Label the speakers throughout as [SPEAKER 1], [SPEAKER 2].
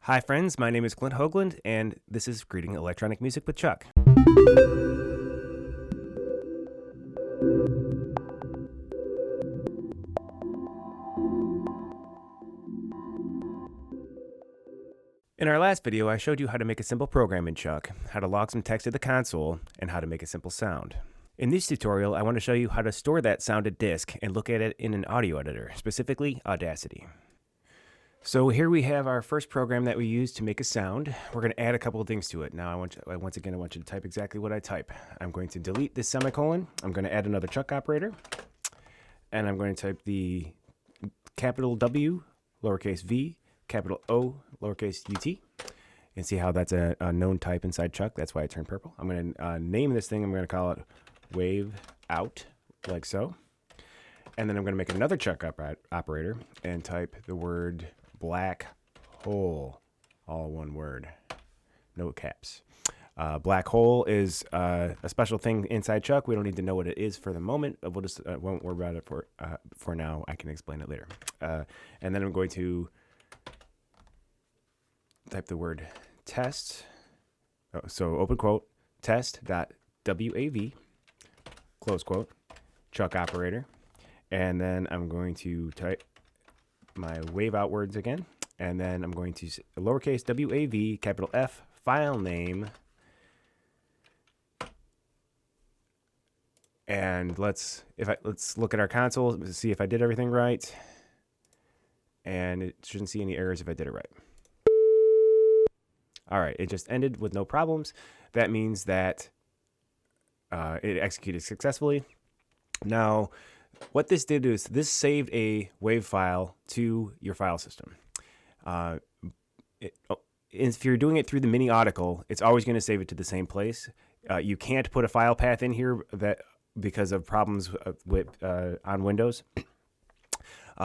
[SPEAKER 1] Hi friends, my name is Clint Hoagland, and this is Greeting Electronic Music with Chuck. In our last video, I showed you how to make a simple program in Chuck, how to log some text to the console, and how to make a simple sound. In this tutorial, I want to show you how to store that sound at disk and look at it in an audio editor, specifically Audacity. So here we have our first program that we use to make a sound. We're going to add a couple of things to it. Now, once again, I want you to type exactly what I type. I'm going to delete this semicolon. I'm going to add another Chuck operator. And I'm going to type the capital W, lowercase v, capital O, lowercase ut. And see how that's a known type inside Chuck. That's why it turned purple. I'm going to name this thing. I'm going to call it wave out, like so. And then I'm going to make another Chuck operator and type the word black hole, all one word, no caps. Black hole is a special thing inside Chuck. We don't need to know what it is for the moment. We'll just won't worry about it for now. I can explain it later. And then I'm going to type the word test. So open quote, test.wav, close quote, Chuck operator. And then I'm going to type my wave out words again. And then I'm going to lowercase WAV, capital F, file name. And let's look at our console to see if I did everything right. And it shouldn't see any errors if I did it right. All right, it just ended with no problems. That means that it executed successfully. Now, what this did is this saved a WAV file to your file system. If you're doing it through the mini article, it's always going to save it to the same place. You can't put a file path in here because of problems on Windows.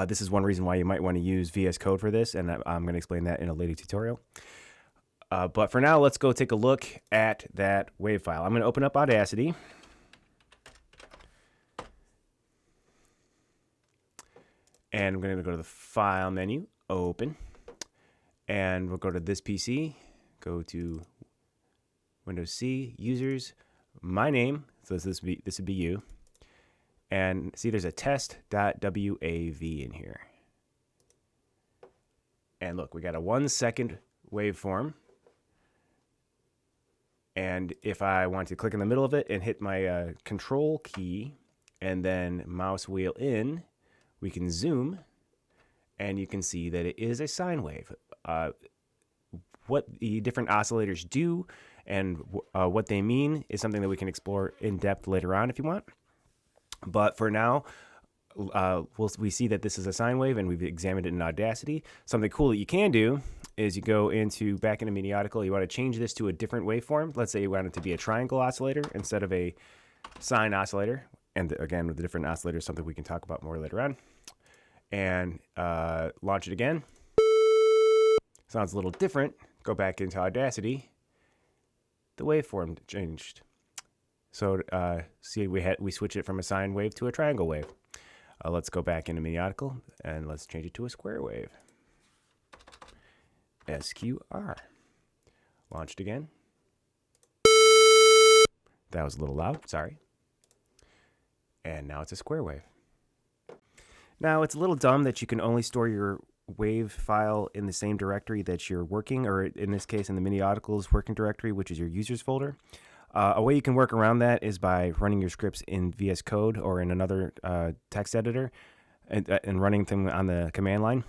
[SPEAKER 1] This is one reason why you might want to use VS Code for this, and I'm going to explain that in a later tutorial. But for now, let's go take a look at that WAV file. I'm going to open up Audacity. And I'm going to go to the File menu, Open. And we'll go to this PC, go to Windows C, Users, My Name. So this would be you. And see, there's a test.wav in here. And look, we got a 1 second waveform. And if I want to click in the middle of it and hit my control key and then mouse wheel in, we can zoom and you can see that it is a sine wave. What the different oscillators do and what they mean is something that we can explore in depth later on if you want. But for now, we see that this is a sine wave and we've examined it in Audacity. Something cool that you can do is you go back into Mini Article. You want to change this to a different waveform. Let's say you want it to be a triangle oscillator instead of a sine oscillator. And again, with the different oscillators, something we can talk about more later on. And launch it again. Sounds a little different. Go back into Audacity. The waveform changed. So see, we switched it from a sine wave to a triangle wave. Let's go back into Mini Article and let's change it to a square wave. SQR. Launched again. That was a little loud, sorry. And now it's a square wave. Now, it's a little dumb that you can only store your wave file in the same directory that you're working, or in this case, in the Mini Articles working directory, which is your users folder. A way you can work around that is by running your scripts in VS Code or in another text editor and running them on the command line.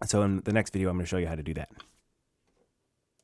[SPEAKER 1] So in the next video, I'm going to show you how to do that.